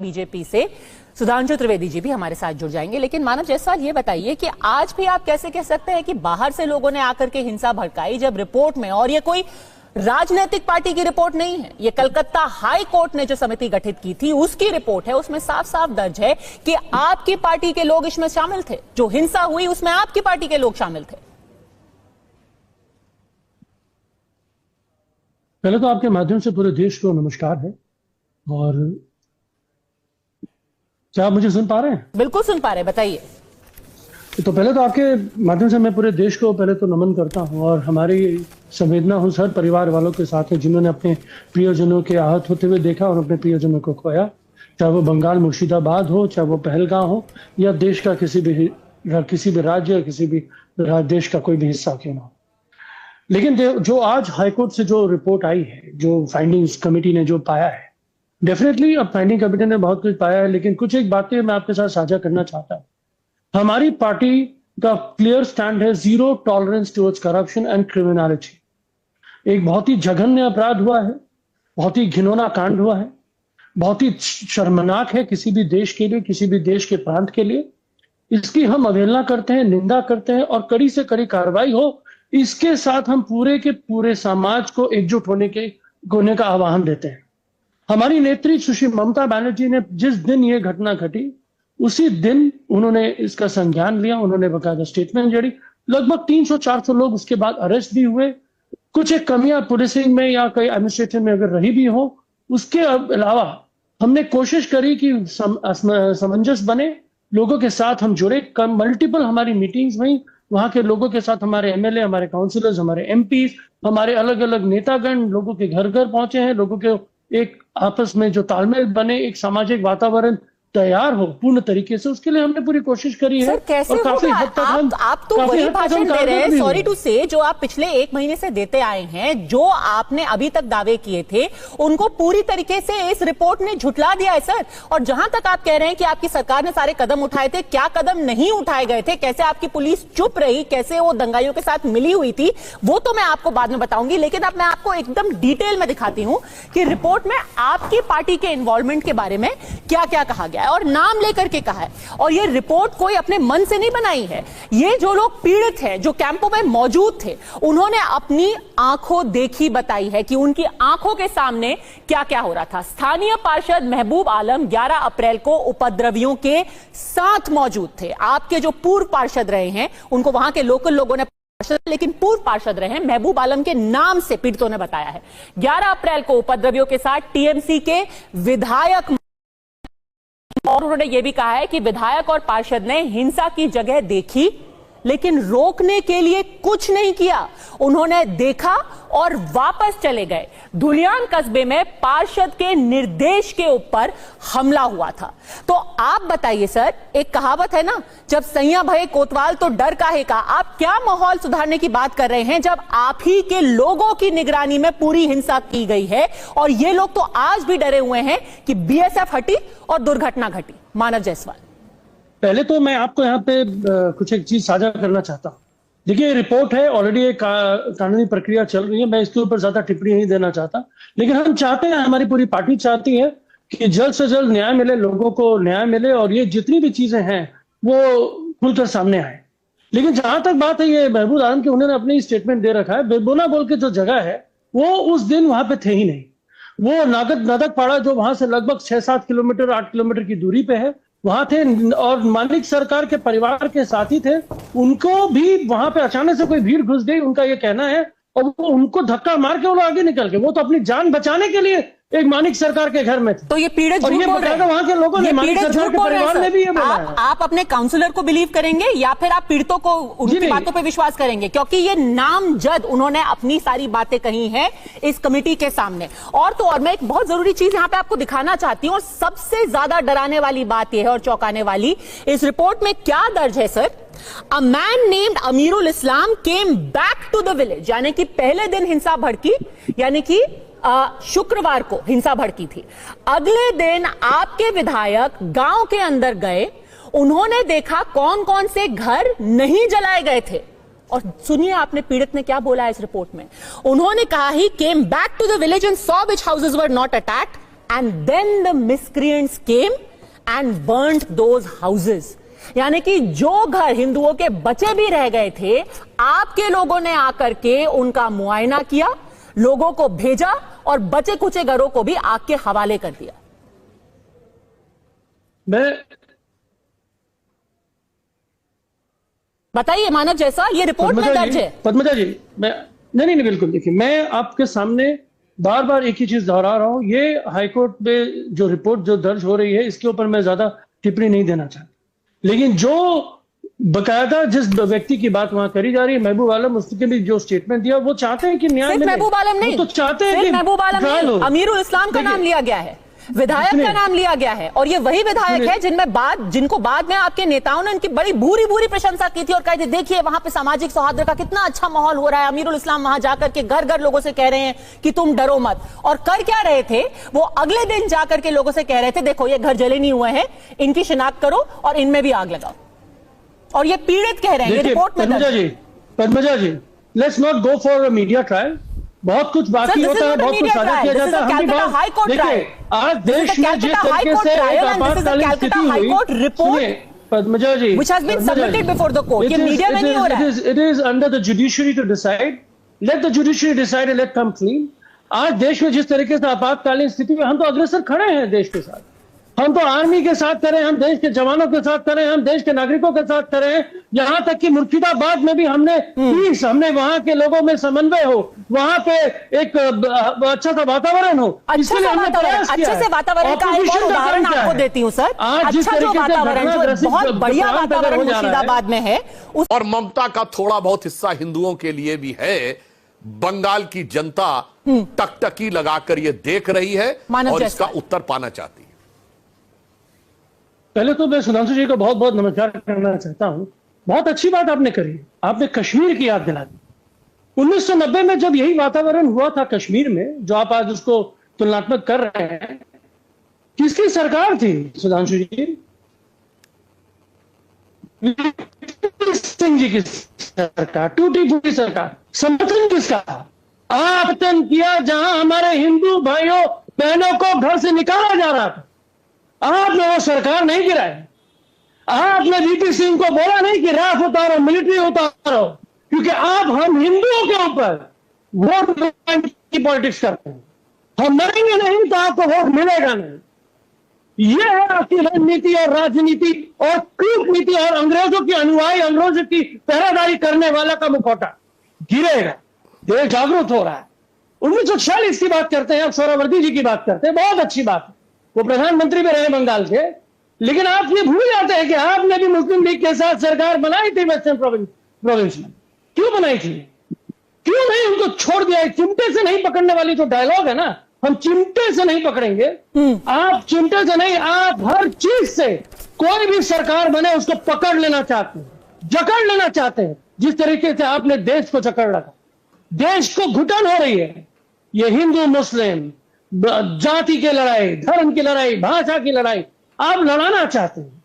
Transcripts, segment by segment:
BJP से सुधांशु त्रिवेदी जी भी हमारे साथ जुड़ जाएंगे। लेकिन मानव जायसवाल, ये बताइए कि आज भी आप कैसे कह सकते हैं कि बाहर से लोगों ने आकर के हिंसा भड़काई, जब रिपोर्ट में, और ये कोई राजनीतिक पार्टी की रिपोर्ट नहीं है, ये कलकत्ता हाई कोर्ट ने जो समिति गठित की थी उसकी रिपोर्ट है, उसमें साफ साफ दर्ज है कि आपकी पार्टी के लोग इसमें शामिल थे। जो हिंसा हुई उसमें आपकी पार्टी के लोग शामिल थे। पहले तो आपके माध्यम से पूरे देश को नमस्कार है। और क्या आप मुझे सुन पा रहे हैं? बिल्कुल सुन पा रहे हैं, बताइए। तो पहले तो आपके माध्यम से मैं पूरे देश को पहले तो नमन करता हूं और हमारी संवेदना उस हर परिवार वालों के साथ है जिन्होंने अपने प्रियजनों के आहत होते हुए देखा और अपने प्रियजनों को खोया, चाहे वो बंगाल मुर्शिदाबाद हो, चाहे वो पहलगांव हो, या देश का किसी भी राज्य या किसी भी देश का कोई भी हिस्सा क्यों ना हो। लेकिन जो आज हाईकोर्ट से जो रिपोर्ट आई है, जो फाइंडिंग्स कमेटी ने जो पाया है, डेफिनेटली अब फाइंडिंग कमेटी ने बहुत कुछ पाया है, लेकिन कुछ एक बातें मैं आपके साथ साझा करना चाहता हूं। हमारी पार्टी का क्लियर स्टैंड है zero tolerance towards corruption and criminality. एक बहुत ही जघन्य अपराध हुआ है, बहुत ही घिनौना कांड हुआ है, बहुत ही शर्मनाक है किसी भी देश के लिए, किसी भी देश के प्रांत के लिए। इसकी हम अवहेलना करते हैं, निंदा करते हैं और कड़ी से कड़ी कार्रवाई हो, इसके साथ हम पूरे के पूरे समाज को एकजुट होने का आह्वान देते हैं। हमारी नेत्री सुश्री ममता बनर्जी ने जिस दिन ये घटना घटी उसी दिन उन्होंने इसका संज्ञान लिया, उन्होंने बकायदा स्टेटमेंट जारी। लगभग 300-400 लोग उसके बाद अरेस्ट भी हुए। कुछ एक कमियां पुलिसिंग में या कई एडमिनिस्ट्रेशन में अगर रही भी हो, उसके अलावा हमने कोशिश करी कि सामंजस्य बने, लोगों के साथ हम जुड़े। मल्टीपल हमारी मीटिंग्स हुई, वहां के लोगों के साथ हमारे एमएलए, हमारे काउंसिलर्स, हमारे एमपी, हमारे अलग अलग नेतागण लोगों के घर घर पहुंचे हैं। लोगों के एक आपस में जो तालमेल बने, एक सामाजिक वातावरण तैयार हो पूर्ण तरीके से, उसके लिए हमने पूरी कोशिश करी है। सर, कैसे और काफी हद तक आप तो वही भाषण दे रहे हैं, सॉरी टू से, जो आप पिछले 1 महीने से देते आए हैं। जो आपने अभी तक दावे किए थे उनको पूरी तरीके से इस रिपोर्ट ने झुठला दिया है सर। और जहां तक आप कह रहे हैं कि आपकी सरकार ने सारे कदम उठाए थे, क्या कदम नहीं उठाए गए थे, कैसे आपकी पुलिस चुप रही, कैसे वो दंगाइयों के साथ मिली हुई थी, वो तो मैं आपको बाद में बताऊंगी। लेकिन अब मैं आपको एकदम डिटेल में दिखाती हूं कि रिपोर्ट में आपकी पार्टी के इन्वॉल्वमेंट के बारे में क्या क्या कहा गया है और नाम लेकर के कहा है। और ये रिपोर्ट कोई अपने मन से नहीं बनाई है। ये जो लोग पीड़ित हैं, जो कैंपों में मौजूद थे, उन्होंने अपनी आंखों देखी बताई है कि उनकी आंखों के सामने क्या क्या हो रहा था। स्थानीय पार्षद महबूब आलम 11 अप्रैल को उपद्रवियों के साथ मौजूद थे। आपके जो पूर्व पार्षद रहे हैं, उनको वहां के लोकल लोगों ने लेकिन पूर्व पार्षद रहे हैं, महबूब आलम के नाम से पीड़ितों ने बताया है। 11 अप्रैल को उपद्रवियों के साथ टीएमसी के विधायक, और उन्होंने यह भी कहा है कि विधायक और पार्षद ने हिंसा की जगह देखी लेकिन रोकने के लिए कुछ नहीं किया। उन्होंने देखा और वापस चले गए। धुलियान कस्बे में पार्षद के निर्देश के ऊपर हमला हुआ था। तो आप बताइए सर, एक कहावत है ना, जब सैया भये कोतवाल तो डर काहे का। आप क्या माहौल सुधारने की बात कर रहे हैं जब आप ही के लोगों की निगरानी में पूरी हिंसा की गई है और ये लोग तो आज भी डरे हुए हैं कि बीएसएफ हटी और दुर्घटना घटी। मानव जायसवाल, पहले तो मैं आपको यहाँ पे कुछ एक चीज साझा करना चाहता हूँ। देखिए, रिपोर्ट है, ऑलरेडी एक कानूनी प्रक्रिया चल रही है, मैं इसके ऊपर ज्यादा टिप्पणी नहीं देना चाहता। लेकिन हम चाहते हैं, हमारी पूरी पार्टी चाहती है कि जल्द से जल्द न्याय मिले, लोगों को न्याय मिले और ये जितनी भी चीजें हैं वो खुलकर सामने आए। लेकिन जहां तक बात है ये महबूब आलम की, उन्होंने अपनी स्टेटमेंट दे रखा है। बेबोना बोल के जो जगह है वो उस दिन वहां पे थे ही नहीं। वो नादक पाड़ा जो वहां से लगभग 6-7 किलोमीटर 8 किलोमीटर की दूरी पे है, वहां थे और मानिक सरकार के परिवार के साथी थे। उनको भी वहां पे अचानक से कोई भीड़ घुस गई, उनका ये कहना है, और वो उनको धक्का मार के वो लोग आगे निकल गए। वो तो अपनी जान बचाने के लिए एक मानिक सरकार के घर में थे। तो ये पीड़ित झूठ बोल रहे हैं, वहां के लोगों ने, मानिक सरकार के परिवार ने भी ये बोला है। आप अपने काउंसलर को बिलीव करेंगे या फिर आप पीड़ितों को उनकी बातों पे विश्वास करेंगे? क्योंकि ये नामजद उन्होंने अपनी सारी बातें कही हैं इस कमेटी के सामने। और तो और मैं एक बहुत जरूरी चीज यहाँ पे आपको दिखाना चाहती हूँ, और सबसे ज्यादा डराने वाली बात यह है और चौंकाने वाली, इस रिपोर्ट में क्या दर्ज है sir? A man named Amirul Islam came back to the village, यानी कि पहले दिन हिंसा भड़की, यानी कि शुक्रवार को हिंसा भड़की थी। अगले दिन आपके विधायक गांव के अंदर गए, उन्होंने देखा कौन कौन से घर नहीं जलाए गए थे। और सुनिए आपने पीड़ित ने क्या बोला है इस रिपोर्ट में। उन्होंने कहा he came back to the village and saw which houses were not attacked and then the miscreants came and burnt those houses. यानी कि जो घर हिंदुओं के बचे भी रह गए थे, आपके लोगों ने आकर के उनका मुआयना किया, लोगों को भेजा और बचे कुचे घरों को भी आग के हवाले कर दिया। बताइए मानव जायसवाल, ये रिपोर्ट में दर्ज है। पद्मजा जी, मैं नहीं बिल्कुल, देखिए मैं आपके सामने बार बार एक ही चीज दोहरा रहा हूं, ये हाईकोर्ट में जो रिपोर्ट जो दर्ज हो रही है इसके ऊपर मैं ज्यादा टिप्पणी नहीं देना चाहता, लेकिन जो बकायदा जिस व्यक्ति की बात वहां करी जा रही है, महबूब आलम, उसके भी जो स्टेटमेंट दिया, वो चाहते हैं कि न्याय मिले। महबूब आलम नहीं, तो चाहते हैं कि महबूब आलम नहीं, अमीरुल इस्लाम का नाम लिया गया है, विधायक का नाम लिया गया है, और ये वही विधायक है जिनको बाद में आपके नेताओं ने उनकी बड़ी बुरी प्रशंसा की थी और कहा देखिए वहां पे सामाजिक सौहार्द का कितना अच्छा माहौल हो रहा है। अमीरुल इस्लाम वहां जाकर के घर घर लोगों से कह रहे हैं कि तुम डरो मत, और कर क्या रहे थे, वो अगले दिन जाकर के लोगों से कह रहे थे देखो ये घर जले नहीं हुए हैं, इनकी शिनाख्त करो और इनमें भी आग लगाओ, और ये पीड़ित कह रहे हैं, ये रिपोर्ट में। Padmaja ji, let's not go for a media trial, बहुत कुछ बाकी होता है, बहुत कुछ साझा किया जाता है। हम भी बात देखिए, आज देश में जिस तरीके से एक आपातकालीन स्थिति हुई, सुनिए पद्मजा जी, which has been submitted before the court, ये मीडिया में नहीं हो रहा है। It is under the judiciary to decide. Let the judiciary decide and let come clean. आज देश में जिस तरीके से आपातकालीन स्थिति में हम तो अग्रसर खड़े हैं देश के साथ, हम तो आर्मी के साथ करें, हम देश के जवानों के साथ करें, हम देश के नागरिकों के साथ करें, यहां तक कि मुर्शिदाबाद में भी हमने पीस, हमने वहां के लोगों में समन्वय हो, वहां पे एक अच्छा सा वातावरण हो, अच्छे से वातावरण का एक और उदाहरण आपको देती हूँ सर। अच्छा जो वातावरण, जो बहुत बढ़िया वातावरण मुर्शिदाबाद में है, और ममता का थोड़ा बहुत हिस्सा हिंदुओं के लिए भी है। बंगाल की जनता टकटकी लगाकर ये देख रही है और इसका उत्तर पाना चाहती है। पहले तो मैं सुधांशु जी को बहुत बहुत नमस्कार करना चाहता हूं। बहुत अच्छी बात आपने करी, आपने कश्मीर की याद दिला दी। 1990 में जब यही वातावरण हुआ था कश्मीर में, जो आप आज उसको तुलनात्मक कर रहे हैं, किसकी सरकार थी सुधांशु जी? सिंह जी की सरकार, टूटी फूटी सरकार। समर्थन किसका था? आपतन किया जहां हमारे हिंदू भाइयों बहनों को घर से निकाला जा रहा था, आपने वो सरकार नहीं गिराई। आपने वीपी सिंह को बोला नहीं कि राफ उतारो, मिलिट्री उतारो, क्योंकि आप हम हिंदुओं के ऊपर वोट की पॉलिटिक्स करते हैं। हम मरेंगे नहीं तो आपको वोट मिलेगा नहीं। यह है आपकी रणनीति और राजनीति और कूटनीति, और अंग्रेजों की अनुयायी, अंग्रेजों की पहरेदारी करने वाला का मुखौटा गिरेगा। देश जागरूक हो रहा है। 1946 की बात करते हैं, आप सोहरावर्दी जी की बात करते हैं, बहुत अच्छी बात है, वो प्रधानमंत्री भी रहे बंगाल के, लेकिन आप ये भूल जाते हैं कि आपने भी मुस्लिम लीग के साथ सरकार बनाई थी वेस्टर्न प्रोविंस में। क्यों बनाई थी? क्यों नहीं उनको छोड़ दिया? चिमटे से नहीं पकड़ने वाली जो डायलॉग है ना, हम चिमटे से नहीं पकड़ेंगे। आप चिमटे से नहीं, आप हर चीज से, कोई भी सरकार बने उसको पकड़ लेना चाहते हैं, जकड़ लेना चाहते हैं, जिस तरीके से आपने देश को जकड़ रखा। देश को घुटन हो रही है। ये हिंदू मुस्लिम जाति की लड़ाई, धर्म की लड़ाई, भाषा की लड़ाई आप लड़ाना चाहते हैं।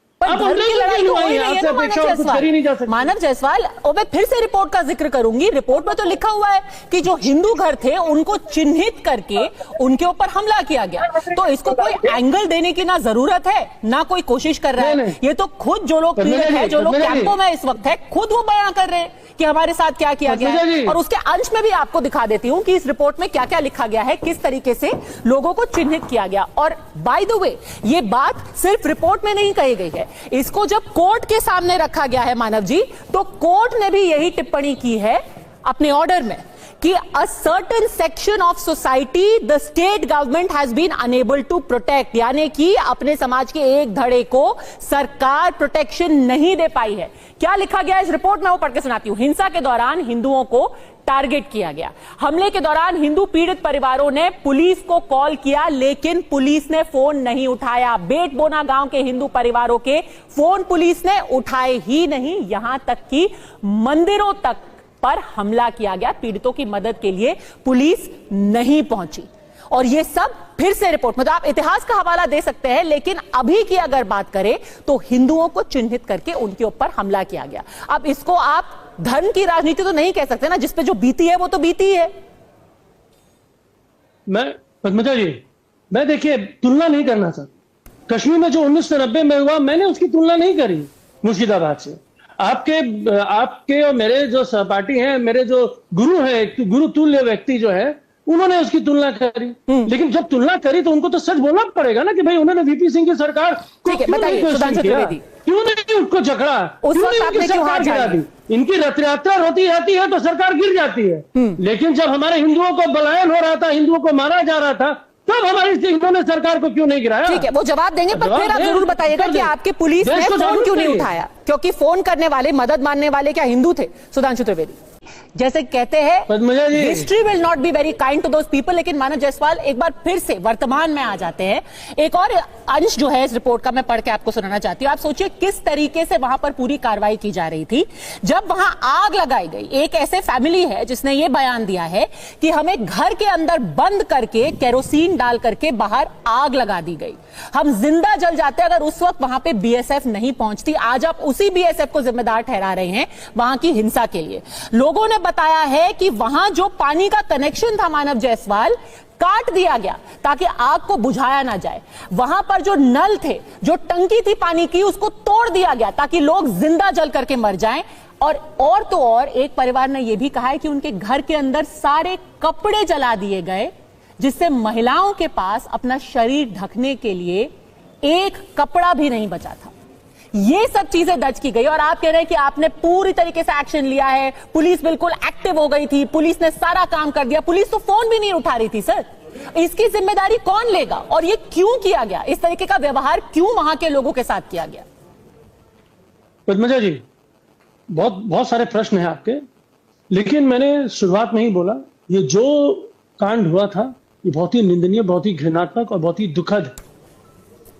मानव जायसवाल, और मैं फिर से रिपोर्ट का जिक्र करूंगी। रिपोर्ट में तो लिखा हुआ है कि जो हिंदू घर थे उनको चिन्हित करके उनके ऊपर हमला किया गया। तो इसको कोई एंगल देने की ना जरूरत है, ना कोई कोशिश कर रहा है। ये तो खुद जो लोग पीड़ित है, जो लोग कैंपों में इस वक्त है, खुद वो बयां कर रहे हैं कि हमारे साथ क्या किया गया है। और उसके अंश में भी आपको दिखा देती हूं कि इस रिपोर्ट में क्या क्या लिखा गया है, किस तरीके से लोगों को चिन्हित किया गया। और बाय द वे, ये बात सिर्फ रिपोर्ट में नहीं कही गई है, इसको जब कोर्ट के सामने रखा गया है मानव जी, तो कोर्ट ने भी यही टिप्पणी की है अपने ऑर्डर में कि a certain section of society the state government has been enable to protect, यानी कि अपने समाज के एक धड़े को सरकार प्रोटेक्शन नहीं दे पाई है। क्या लिखा गया इस रिपोर्ट में, वो पढ़ के सुनाती हूं। हिंसा के दौरान हिंदुओं को टारगेट किया गया। हमले के दौरान हिंदू पीड़ित परिवारों ने पुलिस को कॉल किया, लेकिन पुलिस ने फोन नहीं उठाया। बेटबोना गांव के हिंदू परिवारों के फोन पुलिस ने उठाए ही नहीं, यहां तक कि मंदिरों तक पर हमला किया गया। पीड़ितों की मदद के लिए पुलिस नहीं पहुंची। और ये सब फिर से रिपोर्ट में, तो आप इतिहास का हवाला दे सकते हैं, लेकिन अभी की अगर बात करें तो हिंदुओं को चिन्हित करके उनके ऊपर हमला किया गया। अब इसको आप धर्म की राजनीति तो नहीं कह सकते ना, जिसपे जो बीती है वो तो बीती है। मैं पद्मजा जी, मैं देखिए तुलना नहीं करना चाहता। कश्मीर में जो 1990 में हुआ मैंने उसकी तुलना नहीं करी मुर्शिदाबाद से। आपके और मेरे जो सहपाठी हैं, मेरे जो गुरु है, गुरु तुल्य व्यक्ति जो है, उन्होंने उसकी तुलना करी। लेकिन जब तुलना करी तो उनको तो सच बोलना पड़ेगा ना कि भाई उन्होंने वीपी सिंह की सरकार को क्यों नहीं क्वेश्चन किया, क्यों नहीं उसको झगड़ा, क्यों नहीं उनकी सरकार गिरा दी। इनकी रथ यात्रा होती जाती है तो सरकार गिर जाती है। लेकिन जब हमारे हिंदुओं को पलायन हो रहा था, हिंदुओं को मारा जा रहा था, तब हमारी इन्होंने सरकार को क्यों नहीं गिराया? ठीक है, वो जवाब देंगे, पर फिर आप जरूर बताइएगा कि आपके पुलिस ने फोन क्यों नहीं उठाया, क्योंकि फोन करने वाले, मदद मांगने वाले क्या हिंदू थे? सुधांशु त्रिवेदी, जैसे कहते हैं history will not be very kind to those people, लेकिन मानव जायसवाल एक बार फिर से वर्तमान में आ जाते हैं। एक और अंश जो है इस रिपोर्ट का मैं पढ़ के आपको सुनाना चाहती हूँ। आप सोचिए किस तरीके से वहां पर पूरी कार्रवाई की जा रही थी। जब वहां आग लगाई गई, एक ऐसे फैमिली है जिसने ये बयान दिया है कि हमें घर के अंदर बंद करके केरोसिन डाल करके बाहर आग लगा दी गई, हम जिंदा जल जाते अगर उस वक्त वहां पे बीएसएफ नहीं पहुंचती। आज आप उसी बीएसएफ को जिम्मेदार ठहरा रहे हैं वहां की हिंसा के लिए। लोगों ने बताया है कि वहां जो पानी का कनेक्शन था मानव जायसवाल, काट दिया गया ताकि आग को बुझाया ना जाए। वहां पर जो नल थे, जो टंकी थी पानी की, उसको तोड़ दिया गया ताकि लोग जिंदा जल करके मर जाएं। और तो और एक परिवार ने यह भी कहा है कि उनके घर के अंदर सारे कपड़े जला दिए गए, जिससे महिलाओं के पास अपना शरीर ढकने के लिए एक कपड़ा भी नहीं बचा था। ये सब चीजें दर्ज की गई और आप कह रहे हैं कि आपने पूरी तरीके से एक्शन लिया है, पुलिस बिल्कुल एक्टिव हो गई थी, पुलिस ने सारा काम कर दिया। पुलिस तो फोन भी नहीं उठा रही थी सर। इसकी जिम्मेदारी कौन लेगा और ये क्यों किया गया? इस तरीके का व्यवहार क्यों वहां के लोगों के साथ किया गया? पद्मजा जी, बहुत सारे प्रश्न हैं आपके, लेकिन मैंने शुरुआत में ही बोला ये जो कांड हुआ था ये बहुत ही निंदनीय, बहुत ही घृणात्मक और बहुत ही दुखद।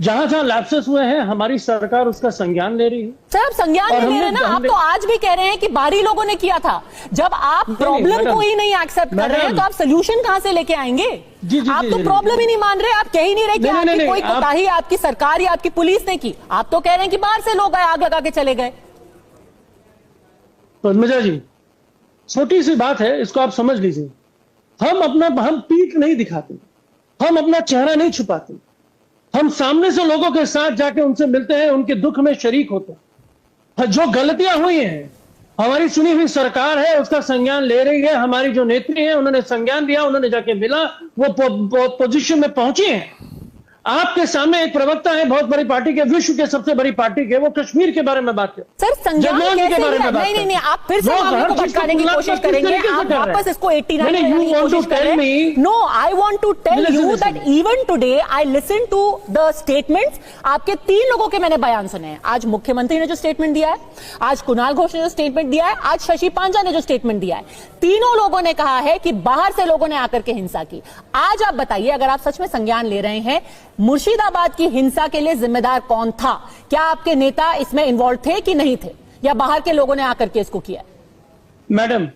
जहां जहां लैप्सेस हुए हैं हमारी सरकार उसका संज्ञान ले रही है। सर आप संज्ञान नहीं ले रहे ना, आप तो आज भी कह रहे हैं कि बाहरी लोगों ने किया था। जब आप प्रॉब्लम को ही नहीं एक्सेप्ट कर रहे हैं तो आप सोल्यूशन कहां से लेके आएंगे? आप तो प्रॉब्लम ही नहीं मान रहे, आप कह ही नहीं रहे कि आपकी कोई कोताही आपकी सरकार या आपकी पुलिस ने की। आप तो कह रहे हैं कि बाहर से लोग आए, आग लगा के चले गए। पद्मजा जी, छोटी सी बात है, इसको आप समझ लीजिए। हम पीठ नहीं दिखाते, हम अपना चेहरा नहीं छुपाते, हम सामने से लोगों के साथ जाके उनसे मिलते हैं, उनके दुख में शरीक होते हैं। जो गलतियां हुई हैं, हमारी चुनी हुई सरकार है उसका संज्ञान ले रही है। हमारी जो नेत्री हैं उन्होंने संज्ञान दिया, उन्होंने जाके मिला, वो पोजीशन में पहुंची हैं। आपके सामने एक प्रवक्ता है बहुत बड़ी पार्टी के, विश्व के सबसे बड़ी पार्टी के, वो कश्मीर के बारे में बात कर, सर संज्ञान कैसे लिया? नहीं, आप फिर से मामले को भटकाने की कोशिश करेंगे, आप वापस इसको 89 की कोशिश कर रहे हैं। No, I want to tell you that even today I listen to the statements. आपके 3 लोगों के मैंने बयान सुने हैं। आज मुख्यमंत्री ने जो स्टेटमेंट दिया है, आज कुणाल घोष ने जो स्टेटमेंट दिया है, आज शशि पांजा ने जो स्टेटमेंट दिया है, तीनों लोगों ने कहा है कि बाहर से लोगों ने आकर के हिंसा की। आज आप बताइए, अगर आप सच में संज्ञान ले रहे हैं, मुर्शिदाबाद की हिंसा के लिए जिम्मेदार कौन था? क्या आपके नेता इसमें इन्वॉल्व थे कि नहीं थे, या बाहर के लोगों ने आकर के इसको किया? मैडम,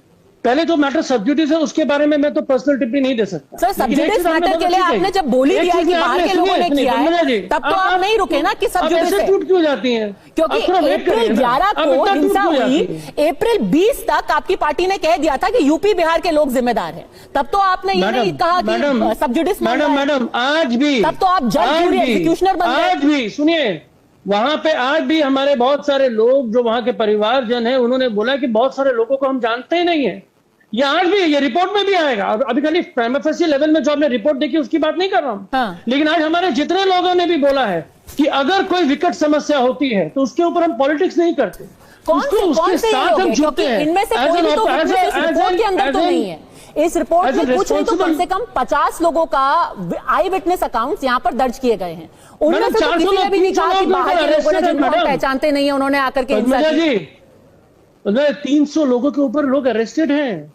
पहले जो मैटर सब्जुडिस है उसके बारे में मैं तो पर्सनल टिप्पणी नहीं दे सकता। सर सब्जुडिस मैटर के लिए आपने जब बोली दिया कि बाहर के लोगों ने किया है, तब तो आप नहीं रुके ना कि सब्जुडिस से टूट क्यों जाती हैं? क्योंकि अप्रैल 11 को हिंसा हुई, अप्रैल 20 तक आपकी पार्टी ने कह दिया था कि यूपी बिहार के लोग जिम्मेदार हैं। तब तो आपने ये नहीं कहा कि सब्जुडिस। मैडम आज भी, तब तो आप जज, जूरी, एग्जीक्यूशनर बन गए। आज भी सुनिए, वहां पे आज भी हमारे बहुत सारे लोग जो वहां के परिवारजन हैं, उन्होंने बोला कि बहुत सारे लोगों को हम जानते ही नहीं है। ये आज भी, ये रिपोर्ट में भी आएगा। अभी खाली प्राइमा फेसी लेवल में जो आपने रिपोर्ट देखी उसकी बात नहीं कर रहा हूं। हाँ। लेकिन आज हमारे जितने लोगों ने भी बोला है कि अगर कोई विकट समस्या होती है तो उसके ऊपर हम पॉलिटिक्स नहीं करते, कौन से साथ हम जुड़ते हैं। इनमें से कोई भी तो रिपोर्ट के अंदर तो नहीं है। इस रिपोर्ट में कुछ नहीं तो कम से कम 50 लोगों का आई विटनेस अकाउंट्स यहाँ पर दर्ज किए गए हैं। उनमें से तो किसी ने भी नहीं कहा कि बाहर के लोगों ने, जिनको हम पहचानते नहीं है, उन्होंने आकर के हिंसा की। 300 लोगों के ऊपर लोग अरेस्टेड हैं,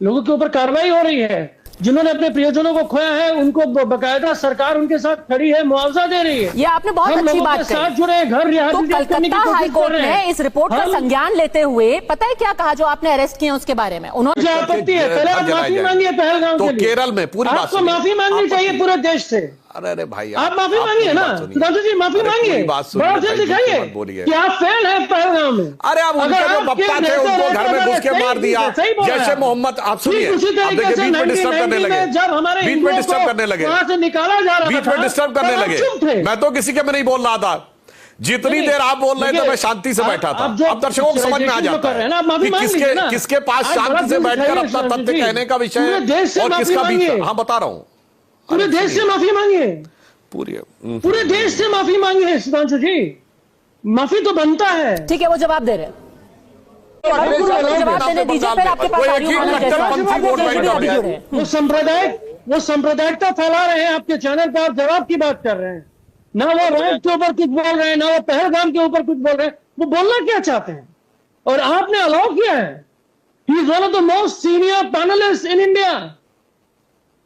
लोगों के ऊपर कार्रवाई हो रही है। जिन्होंने अपने प्रियजनों को खोया है उनको बकायदा सरकार उनके साथ खड़ी है, मुआवजा दे रही है। ये आपने बहुत अच्छी बात कही। साथ जुड़े घर तो कलकत्ता हाईकोर्ट ने इस रिपोर्ट का संज्ञान लेते हुए पता है क्या कहा? जो आपने अरेस्ट किए उसके बारे में उन्होंने आपत्ति है, पहले आप माफी मांगिए पहलगाम के लिए। केरल में पूरी बात आपको माफी मांगनी चाहिए पूरे देश से। अरे अरे भाई आप माफी मांगिए ना, सुधांशु जी माफी मांगिए, बड़ा से दिखाइए कि आप फेल हैं पहलगाम में। अरे अब उनके जो पप्पा थे उनको घर में घुस के मार दिया, जैसे मोहम्मद, आप सुनिए, उसी तरीके से बीच में डिस्टर्ब करने लगे, जब हमारे बीच में डिस्टर्ब करने लगे, वहां से निकाला जा रहा था, बीच में डिस्टर्ब करने लगे। मैं तो किसी के में नहीं बोल रहा था, जितनी देर आप बोल रहे थे मैं शांति से बैठा था। अब दर्शकों को समझ में आ जाता है कि किसके पास शांति से बैठकर अपना तथ्य कहने का विषय है और किसका बीच। हाँ बता रहा हूं, पूरे देश से माफी मांगिए, पूरे देश से माफी मांगिए सुधांशु जी, माफी तो बनता है। ठीक है, वो जवाब दे रहे हैं, जवाब देने दीजिए, फिर आपके पास आ रही हूं मैं। वो सांप्रदायिकता फैला रहे हैं आपके चैनल पर, आप जवाब की बात कर रहे हैं, ना वो रैप के ऊपर कुछ बोल रहे हैं, ना वो पहलगाम के ऊपर कुछ बोल रहे हैं, वो बोलना क्या चाहते हैं और आपने अलाउ किया है। He is one of the most senior panelist in India.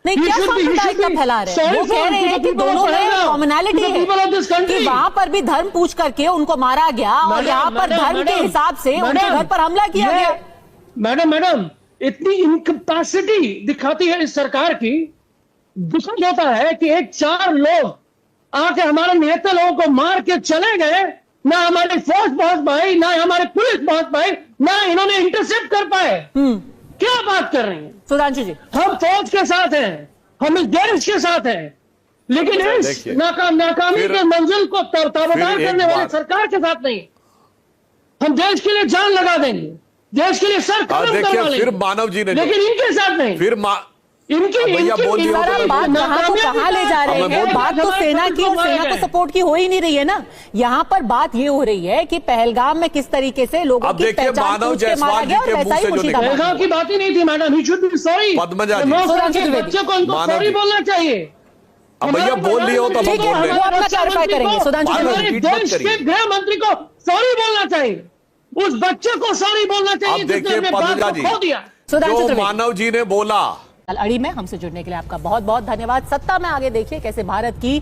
नहीं, क्या सांप्रदायिकता फैला रहे हैं? वो कह रहे हैं कि दोनों में कॉमनैलिटी है, कि वहां पर भी धर्म पूछ करके उनको मारा गया और यहाँ पर धर्म के हिसाब से उनके घर पर हमला किया गया। मैडम इतनी इनकैपेसिटी दिखाती है इस सरकार की। दुखद होता है कि एक 4 लोग आके हमारे नेता लोगों को मार के चले गए, ना हमारी फौज पहुंच पाई, ना हमारे पुलिस पहुंच पाई, ना इन्होंने इंटरसेप्ट कर पाए। क्या बात कर रही हैं सुधांशु जी? हम फौज के साथ हैं, हम इस देश के साथ हैं, लेकिन इस नाकामी के मंजिल को ताबड़तोड़ करने वाली सरकार के साथ नहीं। हम देश के लिए जान लगा देंगे, देश के लिए सर खत्म करवा लेंगे, फिर मानव जी ने, लेकिन इनके साथ नहीं। फिर कहाँ ले जा रहे हैं? बात तो सेना की और सेना को सपोर्ट की हो ही नहीं रही है ना। यहाँ पर बात ये हो रही है कि पहलगाम में किस तरीके से लोगों की पहचान पूछ के मारा गया और वैसा ही मुर्शिदाबाद। पहलगाम की बात ही नहीं थी madam, he should be sorry. बच्चे को उनको सॉरी बोलना चाहिए। अब भैया बोल लिए हो तो ठीक है, वो अपना क्लैरिफाई करेंगे सुधांशु जी। देश के गृह मंत्री को सॉरी बोलना चाहिए, उस बच्चे को सॉरी बोलना चाहिए जिसने अपने बाप को खो दिया। जो मानव जी ने बोला। अड़ी में हमसे जुड़ने के लिए आपका बहुत बहुत धन्यवाद। सत्ता में आगे देखिए कैसे भारत की